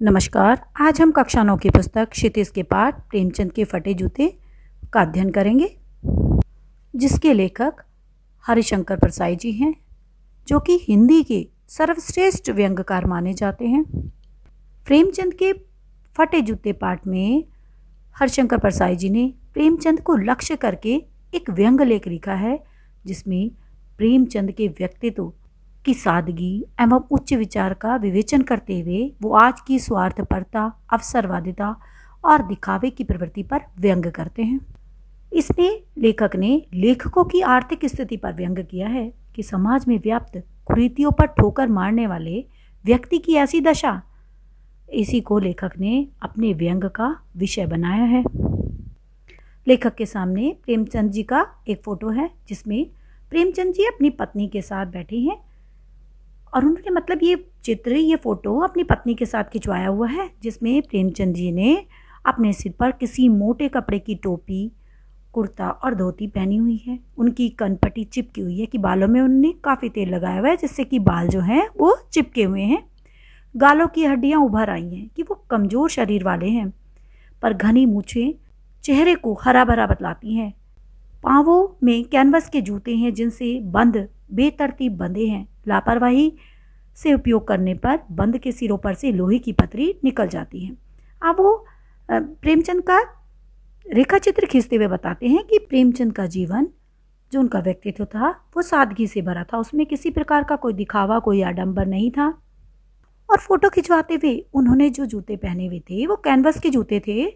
नमस्कार। आज हम कक्षा 9 की पुस्तक क्षितिज के पाठ प्रेमचंद के फटे जूते का अध्ययन करेंगे, जिसके लेखक हरिशंकर परसाई जी हैं, जो कि हिंदी के सर्वश्रेष्ठ व्यंग्यकार माने जाते हैं। प्रेमचंद के फटे जूते पाठ में हरिशंकर परसाई जी ने प्रेमचंद को लक्ष्य करके एक व्यंग्य लेख लिखा है, जिसमें प्रेमचंद के व्यक्तित्व की सादगी एवं उच्च विचार का विवेचन करते हुए वो आज की स्वार्थपरता, अवसरवादिता और दिखावे की प्रवृत्ति पर व्यंग्य करते हैं। इसमें लेखक ने लेखकों की आर्थिक स्थिति पर व्यंग्य किया है कि समाज में व्याप्त कुरीतियों पर ठोकर मारने वाले व्यक्ति की ऐसी दशा, इसी को लेखक ने अपने व्यंग्य का विषय बनाया है। लेखक के सामने प्रेमचंद जी का एक फोटो है, जिसमें प्रेमचंद जी अपनी पत्नी के साथ बैठे हैं और उन्होंने ये फोटो अपनी पत्नी के साथ खिंचवाया हुआ है, जिसमें प्रेमचंद जी ने अपने सिर पर किसी मोटे कपड़े की टोपी, कुर्ता और धोती पहनी हुई है। उनकी कनपट्टी चिपकी हुई है कि बालों में उन्होंने काफ़ी तेल लगाया हुआ है, जिससे कि बाल जो हैं वो चिपके हुए हैं। गालों की हड्डियां उभर आई हैं कि वो कमज़ोर शरीर वाले हैं, पर घनी मूछें चेहरे को हरा भरा बतलाती हैं। पाँवों में कैनवस के जूते हैं, जिनसे बंद बेतरतीब बंधे हैं। लापरवाही से उपयोग करने पर बंद के सिरों पर से लोहे की पतरी निकल जाती है। अब वो प्रेमचंद का रेखा चित्र खींचते हुए बताते हैं कि प्रेमचंद का जीवन, जो उनका व्यक्तित्व था, वो सादगी से भरा था। उसमें किसी प्रकार का कोई दिखावा, कोई आडंबर नहीं था। और फोटो खिंचवाते हुए उन्होंने जो जूते पहने हुए थे वो कैनवस के जूते थे,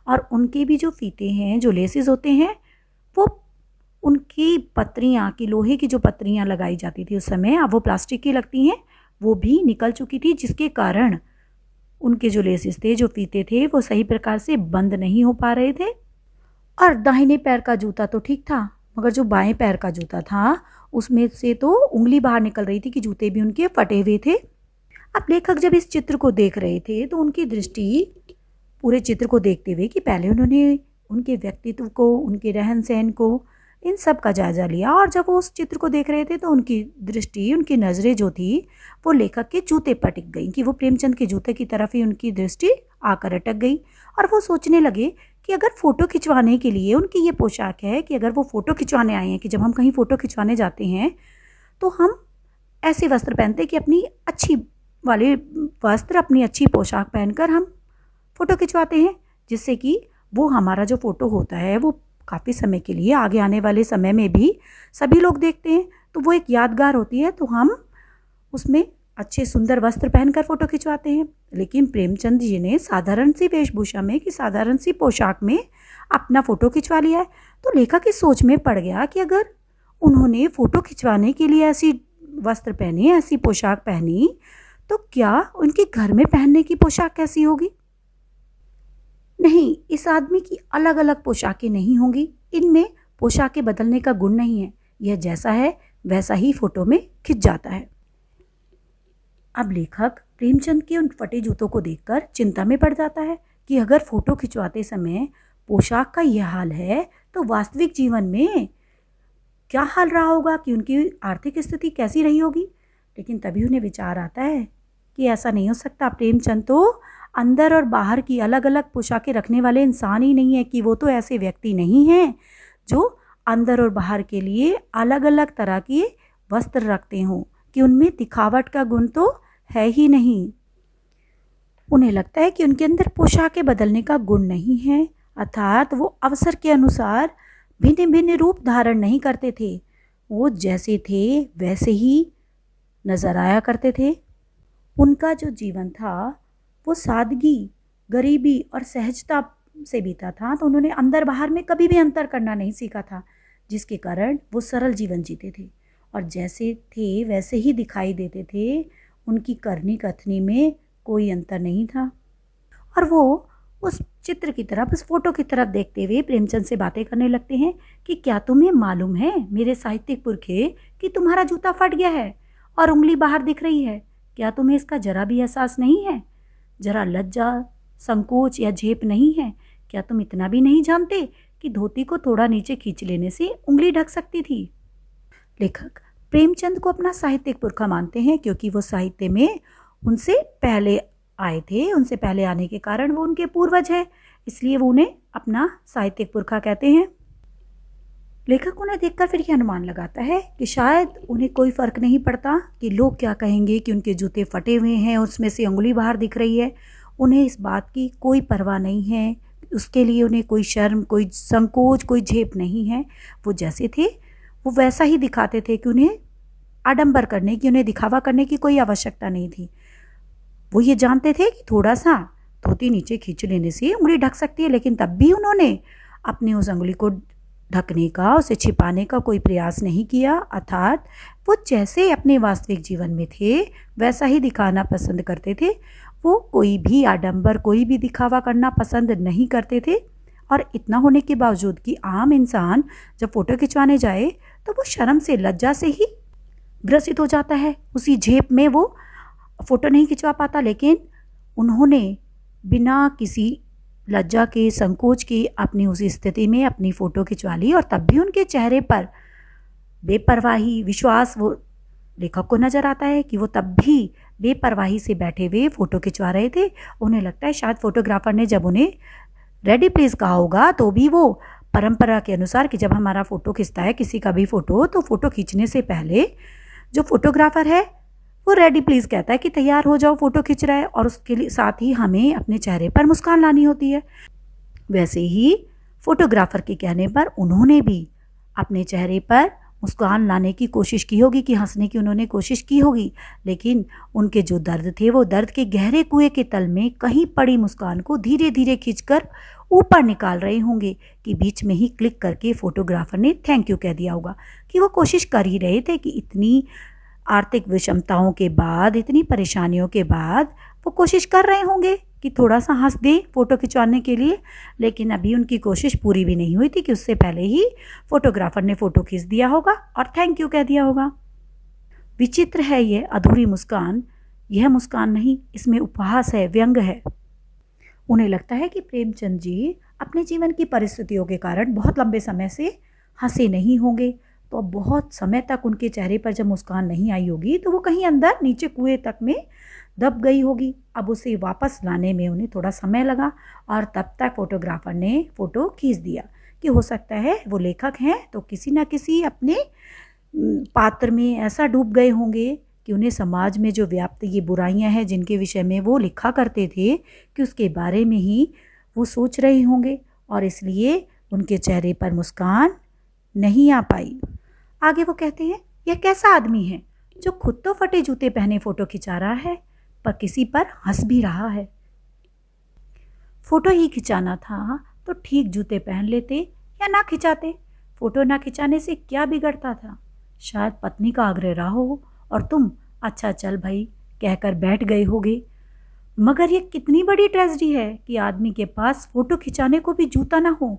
और उनके भी जो फीते हैं, जो लेसेस होते हैं, वो उनकी पत्रियाँ की लोहे की जो पत्रियाँ लगाई जाती थी उस समय, अब वो प्लास्टिक की लगती हैं, वो भी निकल चुकी थी, जिसके कारण उनके जो लेसेस थे, जो फीते थे, वो सही प्रकार से बंद नहीं हो पा रहे थे। और दाहिने पैर का जूता तो ठीक था, मगर जो बाएं पैर का जूता था उसमें से तो उंगली बाहर निकल रही थी कि जूते भी उनके फटे हुए थे। अब लेखक जब इस चित्र को देख रहे थे तो उनकी दृष्टि पूरे चित्र को देखते हुए कि पहले उन्होंने उनके व्यक्तित्व को, उनके रहन सहन को, इन सब का जायज़ा लिया, और जब वो उस चित्र को देख रहे थे तो उनकी दृष्टि, उनकी नज़रें जो थी वो लेखक के जूते पर टिक गई कि वो प्रेमचंद के जूते की तरफ ही उनकी दृष्टि आकर अटक गई। और वो सोचने लगे कि अगर फ़ोटो खिंचवाने के लिए उनकी ये पोशाक है, कि अगर वो फ़ोटो खिंचवाने आए हैं, कि जब हम कहीं फ़ोटो खिंचवाने जाते हैं तो हम ऐसे वस्त्र पहनते हैं कि अपनी अच्छी वाले वस्त्र, अपनी अच्छी पोशाक पहनकर हम फ़ोटो खिंचवाते हैं, जिससे कि वो हमारा जो फ़ोटो होता है वो काफ़ी समय के लिए, आगे आने वाले समय में भी सभी लोग देखते हैं, तो वो एक यादगार होती है। तो हम उसमें अच्छे सुंदर वस्त्र पहनकर फ़ोटो खिंचवाते हैं। लेकिन प्रेमचंद जी ने साधारण सी वेशभूषा में, कि साधारण सी पोशाक में अपना फ़ोटो खिंचवा लिया है। तो लेखक की सोच में पड़ गया कि अगर उन्होंने फ़ोटो खिंचवाने के लिए ऐसी वस्त्र पहने, ऐसी पोशाक पहनी, तो क्या उनके घर में पहनने की पोशाक कैसी होगी? नहीं, इस आदमी की अलग अलग पोशाकें नहीं होंगी। इनमें पोशाकें बदलने का गुण नहीं है, यह जैसा है वैसा ही फोटो में खिंच जाता है। अब लेखक प्रेमचंद के उन फटे जूतों को देखकर चिंता में पड़ जाता है कि अगर फोटो खिंचवाते समय पोशाक का यह हाल है, तो वास्तविक जीवन में क्या हाल रहा होगा, कि उनकी आर्थिक स्थिति कैसी रही होगी। लेकिन तभी उन्हें विचार आता है कि ऐसा नहीं हो सकता। प्रेमचंद तो अंदर और बाहर की अलग अलग पोशाकें रखने वाले इंसान ही नहीं है, कि वो तो ऐसे व्यक्ति नहीं हैं जो अंदर और बाहर के लिए अलग अलग तरह के वस्त्र रखते हों, कि उनमें दिखावट का गुण तो है ही नहीं। उन्हें लगता है कि उनके अंदर पोशाकें बदलने का गुण नहीं है, अर्थात वो अवसर के अनुसार भिन्न भिन्न रूप धारण नहीं करते थे। वो जैसे थे वैसे ही नजर आया करते थे। उनका जो जीवन था वो सादगी, गरीबी और सहजता से बीता था। तो उन्होंने अंदर बाहर में कभी भी अंतर करना नहीं सीखा था, जिसके कारण वो सरल जीवन जीते थे और जैसे थे वैसे ही दिखाई देते थे। उनकी करनी कथनी में कोई अंतर नहीं था। और वो उस चित्र की तरफ, उस फोटो की तरफ देखते हुए प्रेमचंद से बातें करने लगते हैं कि क्या तुम्हें मालूम है मेरे साहित्यिक पुरखे, कि तुम्हारा जूता फट गया है और उंगली बाहर दिख रही है? क्या तुम्हें इसका जरा भी एहसास नहीं है? जरा लज्जा, संकोच या झेप नहीं है? क्या तुम इतना भी नहीं जानते कि धोती को थोड़ा नीचे खींच लेने से उंगली ढक सकती थी? लेखक प्रेमचंद को अपना साहित्यिक पुरखा मानते हैं, क्योंकि वो साहित्य में उनसे पहले आए थे, उनसे पहले आने के कारण वो उनके पूर्वज है, इसलिए वो उन्हें अपना साहित्यिक पुरखा कहते हैं। लेखक उन्हें देखकर फिर ये अनुमान लगाता है कि शायद उन्हें कोई फ़र्क नहीं पड़ता कि लोग क्या कहेंगे कि उनके जूते फटे हुए हैं, उसमें से उंगली बाहर दिख रही है। उन्हें इस बात की कोई परवाह नहीं है, उसके लिए उन्हें कोई शर्म, कोई संकोच, कोई झेप नहीं है। वो जैसे थे वो वैसा ही दिखाते थे कि उन्हें आडंबर करने की, उन्हें दिखावा करने की कोई आवश्यकता नहीं थी। वो ये जानते थे कि थोड़ा सा धोती नीचे खींच लेने से उंगली ढक सकती है, लेकिन तब भी उन्होंने अपनी उस उंगली को ढकने का, उसे छिपाने का कोई प्रयास नहीं किया। अर्थात वो जैसे अपने वास्तविक जीवन में थे वैसा ही दिखाना पसंद करते थे। वो कोई भी आडंबर, कोई भी दिखावा करना पसंद नहीं करते थे। और इतना होने के बावजूद कि आम इंसान जब फ़ोटो खिंचवाने जाए तो वो शर्म से, लज्जा से ही ग्रसित हो जाता है। उसी झेप में वो फ़ोटो नहीं खिंचवा पाता, लेकिन उन्होंने बिना किसी लज्जा के, संकोच के अपनी उसी स्थिति में अपनी फ़ोटो खिंचवा ली। और तब भी उनके चेहरे पर बेपरवाही, विश्वास वो लेखक को नज़र आता है कि वो तब भी बेपरवाही से बैठे हुए फ़ोटो खिंचवा रहे थे। उन्हें लगता है शायद फ़ोटोग्राफ़र ने जब उन्हें रेडी प्लीज़ कहा होगा तो भी वो परंपरा के अनुसार कि जब हमारा फ़ोटो खिंचता है किसी का भी फ़ोटो, तो फ़ोटो खींचने से पहले जो फ़ोटोग्राफ़र है वो रेडी प्लीज़ कहता है कि तैयार हो जाओ, फ़ोटो खिंच रहा है। और उसके लिए साथ ही हमें अपने चेहरे पर मुस्कान लानी होती है। वैसे ही फ़ोटोग्राफ़र के कहने पर उन्होंने भी अपने चेहरे पर मुस्कान लाने की कोशिश की होगी, कि हंसने की उन्होंने कोशिश की होगी, लेकिन उनके जो दर्द थे वो दर्द के गहरे कुएं के तल में कहीं पड़ी मुस्कान को धीरे धीरे खींचकर ऊपर निकाल रहे होंगे कि बीच में ही क्लिक करके फ़ोटोग्राफ़र ने थैंक यू कह दिया होगा। कि वो कोशिश कर ही रहे थे कि इतनी आर्थिक विषमताओं के बाद, इतनी परेशानियों के बाद वो कोशिश कर रहे होंगे कि थोड़ा सा हंस दें फ़ोटो खिंचवाने के लिए, लेकिन अभी उनकी कोशिश पूरी भी नहीं हुई थी कि उससे पहले ही फ़ोटोग्राफ़र ने फ़ोटो खींच दिया होगा और थैंक यू कह दिया होगा। विचित्र है ये अधूरी मुस्कान। यह मुस्कान नहीं, इसमें उपहास है, व्यंग है। उन्हें लगता है कि प्रेमचंद जी अपने जीवन की परिस्थितियों के कारण बहुत लंबे समय से हंसे नहीं होंगे, तो अब बहुत समय तक उनके चेहरे पर जब मुस्कान नहीं आई होगी तो वो कहीं अंदर नीचे कुएं तक में दब गई होगी। अब उसे वापस लाने में उन्हें थोड़ा समय लगा और तब तक फ़ोटोग्राफ़र ने फ़ोटो खींच दिया। कि हो सकता है वो लेखक हैं तो किसी न किसी अपने पात्र में ऐसा डूब गए होंगे कि उन्हें समाज में जो व्याप्त ये बुराइयां हैं जिनके विषय में वो लिखा करते थे कि उसके बारे में ही वो सोच रहे होंगे, और इसलिए उनके चेहरे पर मुस्कान नहीं आ पाई। आगे वो कहते हैं, यह कैसा आदमी है जो खुद तो फटे जूते पहने फ़ोटो खिंचा रहा है पर किसी पर हंस भी रहा है। फ़ोटो ही खिंचाना था तो ठीक जूते पहन लेते या ना खिंचाते। फ़ोटो ना खिंचाने से क्या बिगड़ता था? शायद पत्नी का आग्रह रहा हो और तुम अच्छा चल भाई कहकर बैठ गए होगे। मगर ये कितनी बड़ी ट्रेजेडी है कि आदमी के पास फ़ोटो खिंचाने को भी जूता ना हो।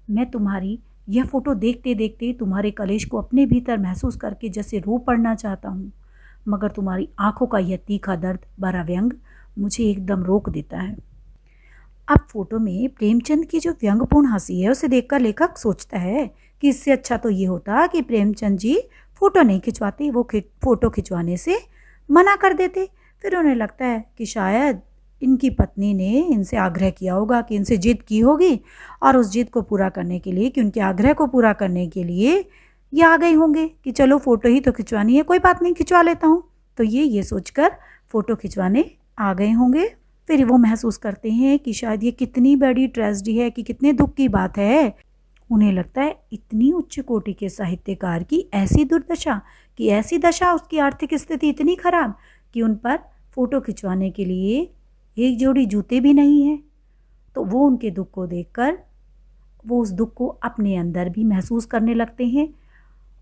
मैं तुम्हारी यह फ़ोटो देखते देखते तुम्हारे कलेश को अपने भीतर महसूस करके जैसे रो पड़ना चाहता हूँ, मगर तुम्हारी आंखों का यह तीखा दर्द भरा व्यंग मुझे एकदम रोक देता है। अब फ़ोटो में प्रेमचंद की जो व्यंग्यपूर्ण हंसी है उसे देखकर लेखक सोचता है कि इससे अच्छा तो ये होता कि प्रेमचंद जी फ़ोटो नहीं खिंचवाते, वो फ़ोटो खिंचवाने से मना कर देते। फिर उन्हें लगता है कि शायद इनकी पत्नी ने इनसे आग्रह किया होगा, कि इनसे जिद की होगी, और उस जिद को पूरा करने के लिए, कि उनके आग्रह को पूरा करने के लिए ये आ गए होंगे कि चलो फ़ोटो ही तो खिंचवानी है, कोई बात नहीं खिंचवा लेता हूँ। तो ये सोचकर फ़ोटो खिंचवाने आ गए होंगे। फिर वो महसूस करते हैं कि शायद ये कितनी बड़ी ट्रेजेडी है, कि कितने दुख की बात है। उन्हें लगता है इतनी उच्च कोटि के साहित्यकार की ऐसी दुर्दशा, कि ऐसी दशा, उसकी आर्थिक स्थिति इतनी खराब कि उन पर फ़ोटो खिंचवाने के लिए एक जोड़ी जूते भी नहीं है। तो वो उनके दुख को देखकर वो उस दुख को अपने अंदर भी महसूस करने लगते हैं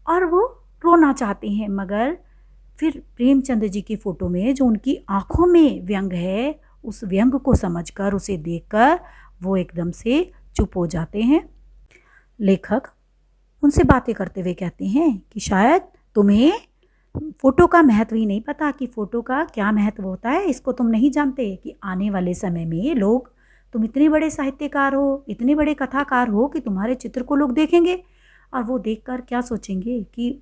और वो रोना चाहते हैं। मगर फिर प्रेमचंद जी की फ़ोटो में जो उनकी आँखों में व्यंग है, उस व्यंग को समझकर, उसे देखकर वो एकदम से चुप हो जाते हैं। लेखक उनसे बातें करते हुए कहते हैं कि शायद तुम्हें फ़ोटो का महत्व ही नहीं पता कि फ़ोटो का क्या महत्व होता है। इसको तुम नहीं जानते कि आने वाले समय में लोग, तुम इतने बड़े साहित्यकार हो, इतने बड़े कथाकार हो कि तुम्हारे चित्र को लोग देखेंगे और वो देखकर क्या सोचेंगे कि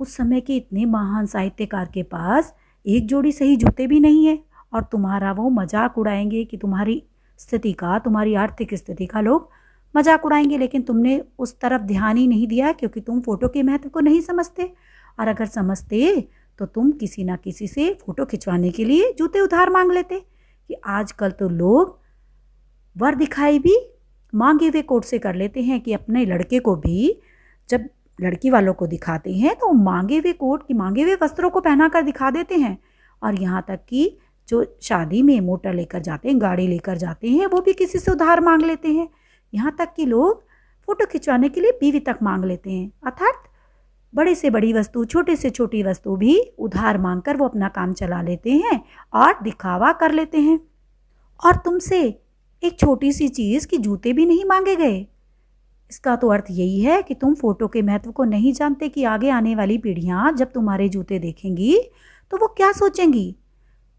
उस समय के इतने महान साहित्यकार के पास एक जोड़ी सही जूते भी नहीं है और तुम्हारा वो मजाक उड़ाएंगे कि तुम्हारी स्थिति का, तुम्हारी आर्थिक स्थिति का लोग मजाक उड़ाएंगे, लेकिन तुमने उस तरफ ध्यान ही नहीं दिया क्योंकि तुम फ़ोटो के महत्व को नहीं समझते। और अगर समझते तो तुम किसी ना किसी से फ़ोटो खिंचवाने के लिए जूते उधार मांग लेते। कि आजकल तो लोग वर दिखाई भी मांगे हुए कोट से कर लेते हैं कि अपने लड़के को भी जब लड़की वालों को दिखाते हैं तो मांगे हुए कोट की, मांगे हुए वस्त्रों को पहना कर दिखा देते हैं। और यहाँ तक कि जो शादी में मोटर लेकर जाते हैं, गाड़ी लेकर जाते हैं, वो भी किसी से उधार मांग लेते हैं। यहाँ तक कि लोग फ़ोटो खिंचवाने के लिए बीवी तक मांग लेते हैं। अर्थात बड़ी से बड़ी वस्तु, छोटी से छोटी वस्तु भी उधार मांगकर वो अपना काम चला लेते हैं और दिखावा कर लेते हैं। और तुमसे एक छोटी सी चीज़ कि जूते भी नहीं मांगे गए। इसका तो अर्थ यही है कि तुम फ़ोटो के महत्व को नहीं जानते कि आगे आने वाली पीढ़ियाँ जब तुम्हारे जूते देखेंगी तो वो क्या सोचेंगी।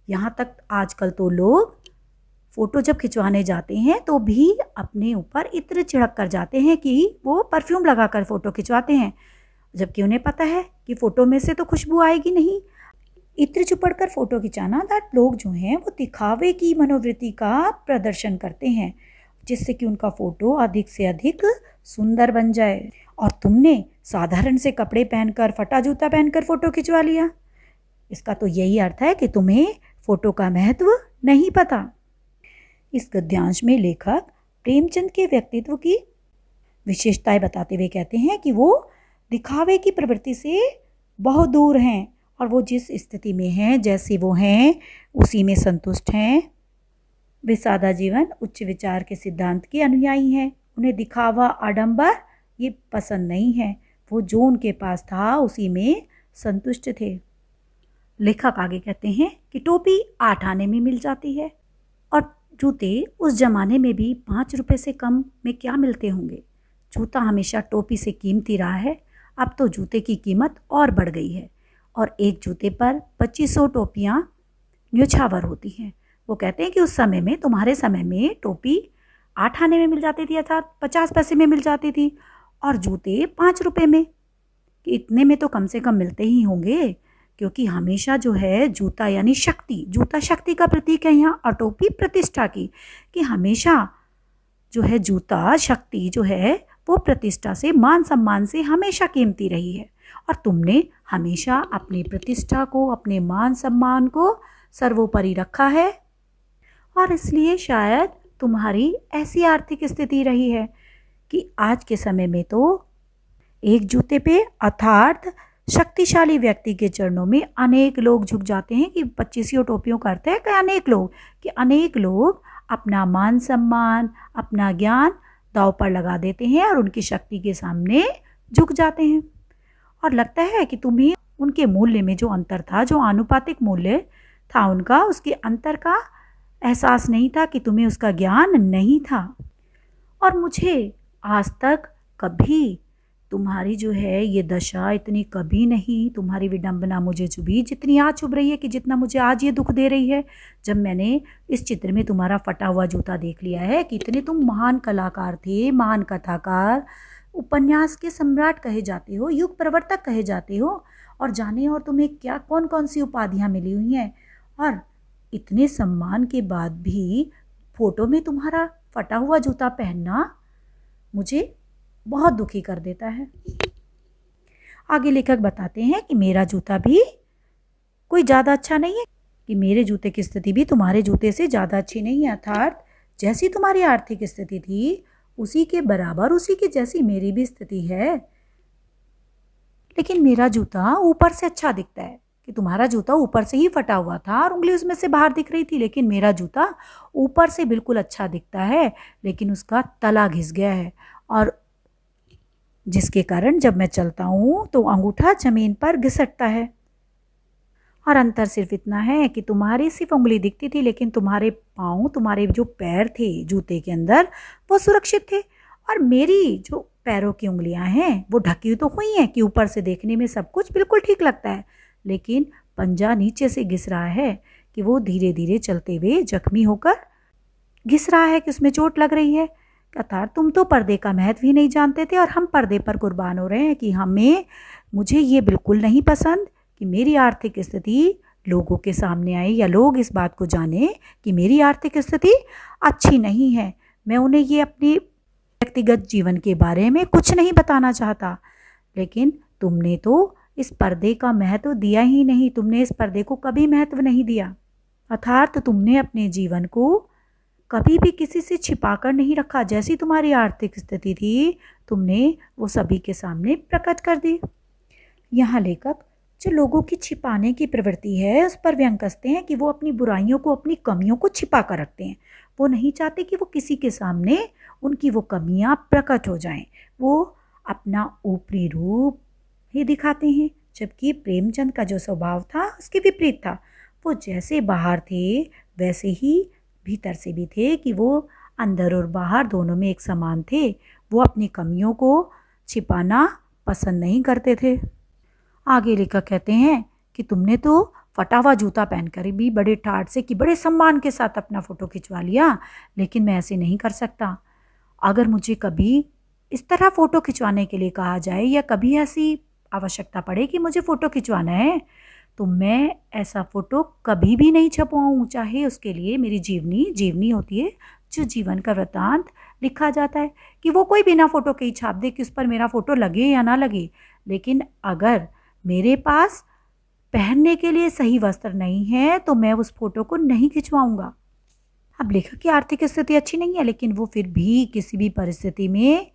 यहाँ तक आजकल तो लोग फ़ोटो जब खिंचवाने जाते हैं तो भी अपने ऊपर इत्र छिड़क कर जाते हैं कि वो परफ्यूम लगा कर फ़ोटो खिंचवाते हैं, जबकि उन्हें पता है कि फ़ोटो में से तो खुशबू आएगी नहीं। इत्र चुपड़ कर फ़ोटो खिंचाना, दैट लोग जो हैं वो दिखावे की मनोवृत्ति का प्रदर्शन करते हैं जिससे कि उनका फ़ोटो अधिक से अधिक सुंदर बन जाए। और तुमने साधारण से कपड़े पहनकर, फटा जूता पहनकर फ़ोटो खिंचवा लिया। इसका तो यही अर्थ है कि तुम्हें फ़ोटो का महत्व नहीं पता। इस गद्यांश में लेखक प्रेमचंद के व्यक्तित्व की विशेषताएं बताते हुए कहते हैं कि वो दिखावे की प्रवृत्ति से बहुत दूर हैं और वो जिस स्थिति में हैं, जैसे वो हैं, उसी में संतुष्ट हैं। वे सादा जीवन, उच्च विचार के सिद्धांत के अनुयायी हैं। उन्हें दिखावा, आडंबर ये पसंद नहीं है। वो जो उनके पास था उसी में संतुष्ट थे। लेखक आगे कहते हैं कि टोपी 8 आने में मिल जाती है और जूते उस जमाने में भी 5 रुपए से कम में क्या मिलते होंगे। जूता हमेशा टोपी से कीमती रहा है। अब तो जूते की कीमत और बढ़ गई है और एक जूते पर 2500 टोपियाँ न्योछावर होती हैं। वो कहते हैं कि उस समय में, तुम्हारे समय में टोपी 8 आने में मिल जाती थी, अर्थात 50 पैसे में मिल जाती थी, और जूते 5 रुपए में। कि इतने में तो कम से कम मिलते ही होंगे, क्योंकि हमेशा जो है जूता यानी शक्ति, जूता शक्ति का प्रतीक है यहाँ, और टोपी प्रतिष्ठा की। कि हमेशा जो है जूता शक्ति जो है वो प्रतिष्ठा से, मान सम्मान से हमेशा कीमती रही है। और तुमने हमेशा अपनी प्रतिष्ठा को, अपने मान सम्मान को सर्वोपरि रखा है और इसलिए शायद तुम्हारी ऐसी आर्थिक स्थिति रही है कि आज के समय में तो एक जूते पे अर्थात शक्तिशाली व्यक्ति के चरणों में अनेक लोग झुक जाते हैं। कि 25 टोपियों का अर्थ है कि अनेक लोग अपना मान सम्मान, अपना ज्ञान दांव पर लगा देते हैं और उनकी शक्ति के सामने झुक जाते हैं। और लगता है कि तुम्हें उनके मूल्य में जो अंतर था, जो आनुपातिक मूल्य था उनका, उसके अंतर का एहसास नहीं था, कि तुम्हें उसका ज्ञान नहीं था। और मुझे आज तक कभी तुम्हारी जो है ये दशा इतनी कभी नहीं, तुम्हारी विडंबना मुझे चुभी जितनी आज चुभ रही है, कि जितना मुझे आज ये दुख दे रही है जब मैंने इस चित्र में तुम्हारा फटा हुआ जूता देख लिया है। कि इतने तुम महान कलाकार थे, महान कथाकार, उपन्यास के सम्राट कहे जाते हो, युग प्रवर्तक कहे जाते हो, और जाने और तुम्हें क्या कौन कौन सी उपाधियाँ मिली हुई हैं। और इतने सम्मान के बाद भी फोटो में तुम्हारा फटा हुआ जूता पहनना मुझे बहुत दुखी कर देता है। आगे लेखक बताते हैं कि मेरा जूता भी कोई ज़्यादा अच्छा नहीं है, कि मेरे जूते की स्थिति भी तुम्हारे जूते से ज़्यादा अच्छी नहीं है। अर्थात जैसी तुम्हारी आर्थिक स्थिति थी उसी के बराबर, उसी की जैसी मेरी भी स्थिति है। लेकिन मेरा जूता ऊपर से अच्छा दिखता है। कि तुम्हारा जूता ऊपर से ही फटा हुआ था और उंगली उसमें से बाहर दिख रही थी, लेकिन मेरा जूता ऊपर से बिल्कुल अच्छा दिखता है, लेकिन उसका तला घिस गया है, और जिसके कारण जब मैं चलता हूँ तो अंगूठा जमीन पर घिसटता है। और अंतर सिर्फ इतना है कि तुम्हारी सिर्फ उंगली दिखती थी, लेकिन तुम्हारे पाँव, तुम्हारे जो पैर थे जूते के अंदर वो सुरक्षित थे, और मेरी जो पैरों की उंगलियां हैं वो ढकी तो हुई हैं कि ऊपर से देखने में सब कुछ बिल्कुल ठीक लगता है, लेकिन पंजा नीचे से घिस रहा है, कि वो धीरे धीरे चलते हुए जख्मी होकर घिस रहा है, कि उसमें चोट लग रही है। अर्थात तुम तो पर्दे का महत्व ही नहीं जानते थे और हम पर्दे पर कुर्बान हो रहे हैं। कि मुझे ये बिल्कुल नहीं पसंद कि मेरी आर्थिक स्थिति लोगों के सामने आए या लोग इस बात को जाने कि मेरी आर्थिक स्थिति अच्छी नहीं है। मैं उन्हें ये अपनी व्यक्तिगत जीवन के बारे में कुछ नहीं बताना चाहता। लेकिन तुमने तो इस पर्दे का महत्व दिया ही नहीं, तुमने इस पर्दे को कभी महत्व नहीं दिया। अर्थात तुमने अपने जीवन को कभी भी किसी से छिपा कर नहीं रखा। जैसी तुम्हारी आर्थिक स्थिति थी, तुमने वो सभी के सामने प्रकट कर दी। यहाँ लेखक जो लोगों की छिपाने की प्रवृत्ति है उस पर व्यंग कसते हैं कि वो अपनी बुराइयों को, अपनी कमियों को छिपा कर रखते हैं। वो नहीं चाहते कि वो किसी के सामने उनकी वो कमियां प्रकट हो जाएं। वो अपना ऊपरी रूप ही दिखाते हैं, जबकि प्रेमचंद का जो स्वभाव था उसके विपरीत था। वो जैसे बाहर थे वैसे ही भीतर से भी थे, कि वो अंदर और बाहर दोनों में एक समान थे। वो अपनी कमियों को छिपाना पसंद नहीं करते थे। आगे लेखक कहते हैं कि तुमने तो फटा हुआ जूता पहनकर भी बड़े ठाट से कि बड़े सम्मान के साथ अपना फ़ोटो खिंचवा लिया, लेकिन मैं ऐसे नहीं कर सकता। अगर मुझे कभी इस तरह फ़ोटो खिंचवाने के लिए कहा जाए या कभी ऐसी आवश्यकता पड़े कि मुझे फ़ोटो खिंचवाना है, तो मैं ऐसा फ़ोटो कभी भी नहीं छपवाऊँ, चाहे उसके लिए मेरी जीवनी होती है, जो जीवन का वृत्तांत लिखा जाता है, कि वो कोई बिना फ़ोटो के ही छाप दे कि उस पर मेरा फ़ोटो लगे या ना लगे। लेकिन अगर मेरे पास पहनने के लिए सही वस्त्र नहीं है तो मैं उस फोटो को नहीं खिंचवाऊंगा। अब लेखक की आर्थिक स्थिति अच्छी नहीं है, लेकिन वो फिर भी किसी भी परिस्थिति में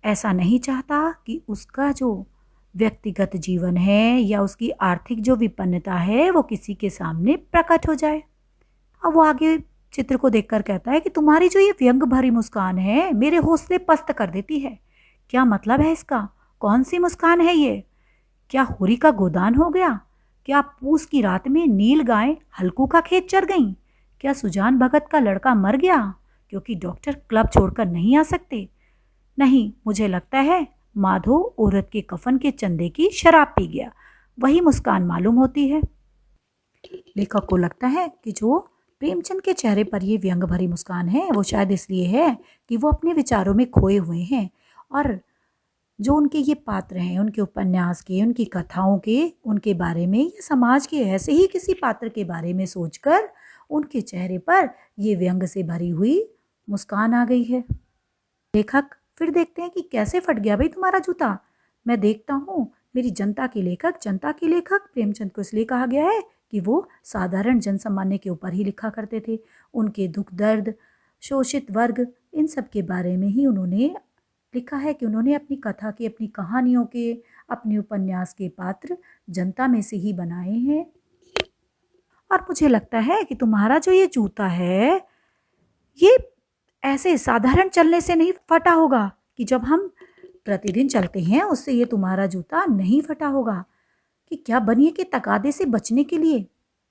ऐसा नहीं चाहता कि उसका जो व्यक्तिगत जीवन है या उसकी आर्थिक जो विपन्नता है वो किसी के सामने प्रकट हो जाए। अब वो आगे चित्र को देखकर कहता है कि तुम्हारी जो ये व्यंग भरी मुस्कान है मेरे हौसले पस्त कर देती है। क्या मतलब है इसका? कौन सी मुस्कान है ये? क्या होरी का गोदान हो गया? क्या पूस की रात में नील गाय हल्कू का खेत चर गईं? क्या सुजान भगत का लड़का मर गया क्योंकि डॉक्टर क्लब छोड़कर नहीं आ सकते? नहीं, मुझे लगता है माधो औरत के कफन के चंदे की शराब पी गया। वही मुस्कान मालूम होती है। लेखक को लगता है कि जो प्रेमचंद के चेहरे पर ये व्यंग भरी मुस्कान है वो शायद इसलिए है कि वो अपने विचारों में खोए हुए हैं, और जो उनके ये पात्र हैं, उनके उपन्यास के, उनकी कथाओं के, उनके बारे में या समाज के ऐसे ही किसी पात्र के बारे में सोचकर उनके चेहरे पर ये व्यंग से भरी हुई मुस्कान आ गई है। लेखक फिर देखते हैं कि कैसे फट गया भाई तुम्हारा जूता। मैं देखता हूँ मेरी जनता के लेखक प्रेमचंद को इसलिए कहा गया है कि वो साधारण जनसामान्य के ऊपर ही लिखा करते थे। उनके दुख दर्द, शोषित वर्ग, इन सब के बारे में ही उन्होंने लिखा है कि उन्होंने अपनी कथा के, अपनी कहानियों के, अपने उपन्यास के पात्र जनता में से ही बनाए हैं। और मुझे लगता है कि तुम्हारा जो ये जूता है ये ऐसे साधारण चलने से नहीं फटा होगा, कि जब हम प्रतिदिन चलते हैं उससे ये तुम्हारा जूता नहीं फटा होगा। कि क्या बनिए के तगादे से बचने के लिए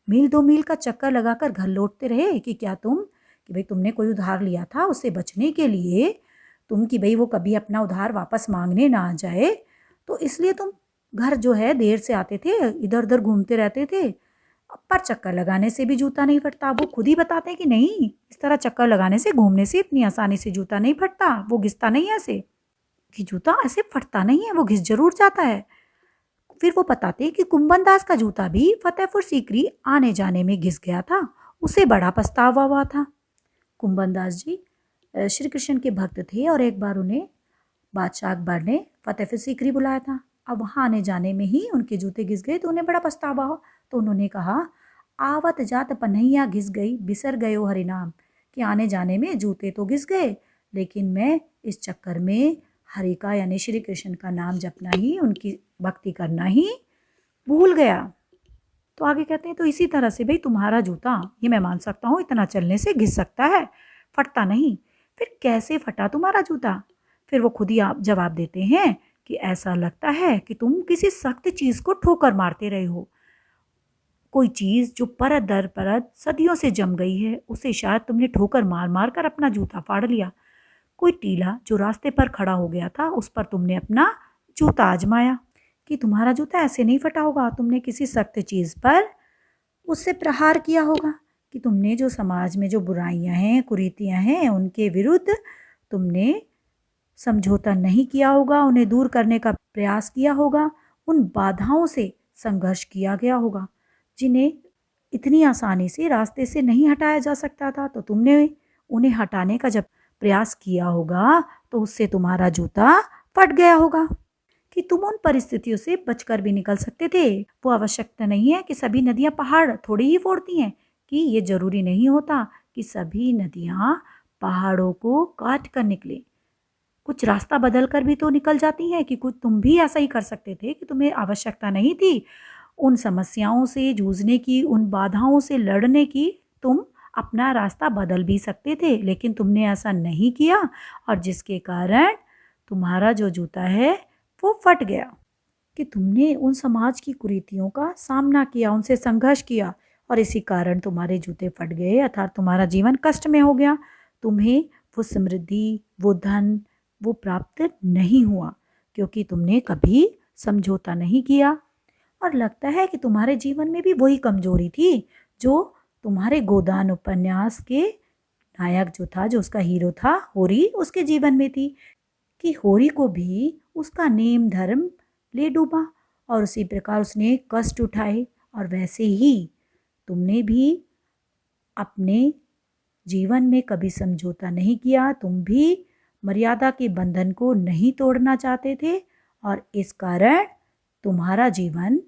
मील 2 मील का चक्कर लगाकर घर लौटते रहे? कि क्या कि भाई तुमने कोई उधार लिया था, उससे बचने के लिए तुम, कि भाई वो कभी अपना उधार वापस मांगने ना आ जाए, तो इसलिए तुम घर जो है देर से आते थे, इधर उधर घूमते रहते थे। पर चक्कर लगाने से भी जूता नहीं फटता। वो खुद ही बताते हैं कि नहीं, इस तरह चक्कर लगाने से, घूमने से इतनी आसानी से जूता नहीं फटता, वो घिसता नहीं है ऐसे, कि जूता ऐसे फटता नहीं है, वो घिस जरूर जाता है। फिर वो बताते हैं कि कुंभन दास का जूता भी फतेहपुर सीकरी आने जाने में घिस गया था, उसे बड़ा पछतावा हुआ था। कुंभन दास जी श्री कृष्ण के भक्त थे और एक बार उन्हें बादशाह अकबर ने फतेहपुर सीकरी बुलाया था। अब वहाँ आने जाने में ही उनके जूते घिस गए तो उन्हें बड़ा पछतावा हो। तो उन्होंने कहा, आवत जात पन्हैया घिस गई, बिसर गयो हरिनाम। कि आने जाने में जूते तो घिस गए, लेकिन मैं इस चक्कर में हरि का यानी श्री कृष्ण का नाम जपना ही, उनकी भक्ति करना ही भूल गया। तो आगे कहते हैं, तो इसी तरह से भाई तुम्हारा जूता, ये मैं मान सकता हूँ, इतना चलने से घिस सकता है, फटता नहीं। फिर कैसे फटा तुम्हारा जूता? फिर वो खुद ही आप जवाब देते हैं कि ऐसा लगता है कि तुम किसी सख्त चीज़ को ठोकर मारते रहे हो। कोई चीज़ जो परत दर परत सदियों से जम गई है, उसे शायद तुमने ठोकर मार मार कर अपना जूता फाड़ लिया। कोई टीला जो रास्ते पर खड़ा हो गया था, उस पर तुमने अपना जूता आजमाया। कि तुम्हारा जूता ऐसे नहीं फटा होगा, तुमने किसी सख्त चीज़ पर उससे प्रहार किया होगा। कि तुमने जो समाज में जो बुराइयां हैं, कुरीतियां हैं, उनके विरुद्ध तुमने समझौता नहीं किया होगा, उन्हें दूर करने का प्रयास किया होगा, उन बाधाओं से संघर्ष किया गया होगा। जिन्हें इतनी आसानी से रास्ते से नहीं हटाया जा सकता था, तो तुमने उन्हें हटाने का जब प्रयास किया होगा तो उससे तुम्हारा जूता फट गया होगा कि तुम उन परिस्थितियों से बचकर भी निकल सकते थे। वो आवश्यकता नहीं है कि सभी नदियां पहाड़ थोड़ी ही फोड़ती हैं, कि ये जरूरी नहीं होता कि सभी नदियां पहाड़ों को काट कर निकले। कुछ रास्ता बदल कर भी तो निकल जाती हैं, कि कुछ तुम भी ऐसा ही कर सकते थे कि तुम्हें आवश्यकता नहीं थी उन समस्याओं से जूझने की, उन बाधाओं से लड़ने की। तुम अपना रास्ता बदल भी सकते थे, लेकिन तुमने ऐसा नहीं किया, और जिसके कारण तुम्हारा जो जूता है वो फट गया। कि तुमने उन समाज की कुरीतियों का सामना किया, उनसे संघर्ष किया, और इसी कारण तुम्हारे जूते फट गए, अर्थात तुम्हारा जीवन कष्ट में हो गया। तुम्हें वो समृद्धि, वो धन, वो प्राप्त नहीं हुआ, क्योंकि तुमने कभी समझौता नहीं किया। और लगता है कि तुम्हारे जीवन में भी वही कमजोरी थी जो तुम्हारे गोदान उपन्यास के नायक जो था, जो उसका हीरो था होरी, उसके जीवन में थी। कि होरी को भी उसका नेम धर्म ले डूबा, और उसी प्रकार उसने कष्ट उठाए। और वैसे ही तुमने भी अपने जीवन में कभी समझौता नहीं किया। तुम भी मर्यादा के बंधन को नहीं तोड़ना चाहते थे, और इस कारण तुम्हारा जीवन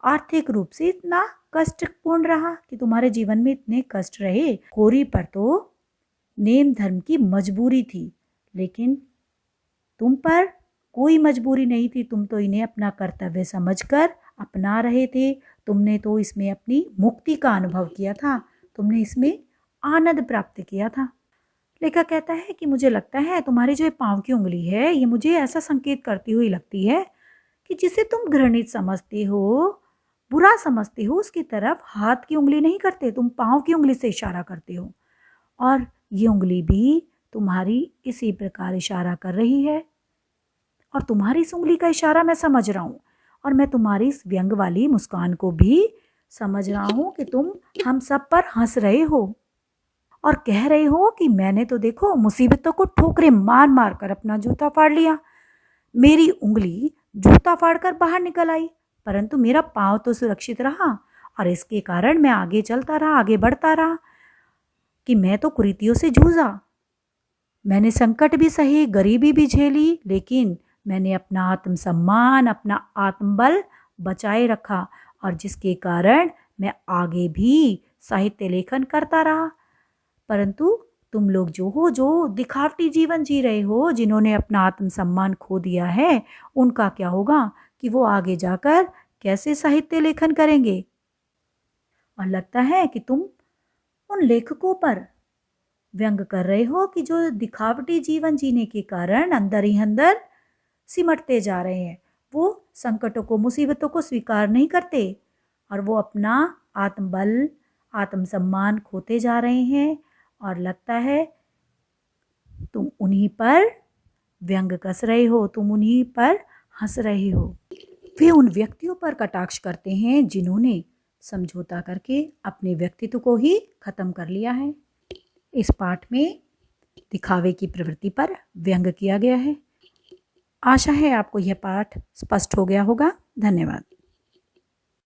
आर्थिक रूप से इतना कष्टपूर्ण रहा कि तुम्हारे जीवन में इतने कष्ट रहे। होरी पर तो नेम धर्म की मजबूरी थी, लेकिन तुम पर कोई मजबूरी नहीं थी। तुम तो इन्हें अपना कर्तव्य समझकर अपना रहे थे। तुमने तो इसमें अपनी मुक्ति का अनुभव किया था, तुमने इसमें आनंद प्राप्त किया था। लेखक कहता है कि मुझे लगता है तुम्हारी जो ये पाँव की उंगली है, ये मुझे ऐसा संकेत करती हुई लगती है कि जिसे तुम घृणित समझते हो, बुरा समझते हो, उसकी तरफ हाथ की उंगली नहीं करते, तुम पाँव की उंगली से इशारा करते हो। और ये उंगली भी तुम्हारी इसी प्रकार इशारा कर रही है, और तुम्हारी इस उंगली का इशारा मैं समझ रहा हूँ, और मैं तुम्हारी इस व्यंग वाली मुस्कान को भी समझ रहा हूँ कि तुम हम सब पर हंस रहे हो, और कह रहे हो कि मैंने तो देखो मुसीबतों को ठोकरे मार मार कर अपना जूता फाड़ लिया। मेरी उंगली जूता फाड़कर बाहर निकल आई, परंतु मेरा पाँव तो सुरक्षित रहा, और इसके कारण मैं आगे चलता रहा, आगे बढ़ता रहा। कि मैं तो कुरीतियों से जूझा, मैंने संकट भी सही, गरीबी भी झेली, लेकिन मैंने अपना आत्मसम्मान, अपना आत्मबल बचाए रखा, और जिसके कारण मैं आगे भी साहित्य लेखन करता रहा। परंतु तुम लोग जो हो, जो दिखावटी जीवन जी रहे हो, जिन्होंने अपना आत्मसम्मान खो दिया है, उनका क्या होगा? कि वो आगे जाकर कैसे साहित्य लेखन करेंगे? और लगता है कि तुम उन लेखकों पर व्यंग कर रहे हो कि जो दिखावटी जीवन जीने के कारण अंदर ही अंदर सिमटते जा रहे हैं। वो संकटों को, मुसीबतों को स्वीकार नहीं करते, और वो अपना आत्मबल, आत्मसम्मान खोते जा रहे हैं। और लगता है तुम उन्हीं पर व्यंग कस रहे हो, तुम उन्हीं पर हंस रहे हो। वे उन व्यक्तियों पर कटाक्ष करते हैं जिन्होंने समझौता करके अपने व्यक्तित्व को ही खत्म कर लिया है। इस पाठ में दिखावे की प्रवृत्ति पर व्यंग किया गया है। आशा है आपको यह पाठ स्पष्ट हो गया होगा। धन्यवाद।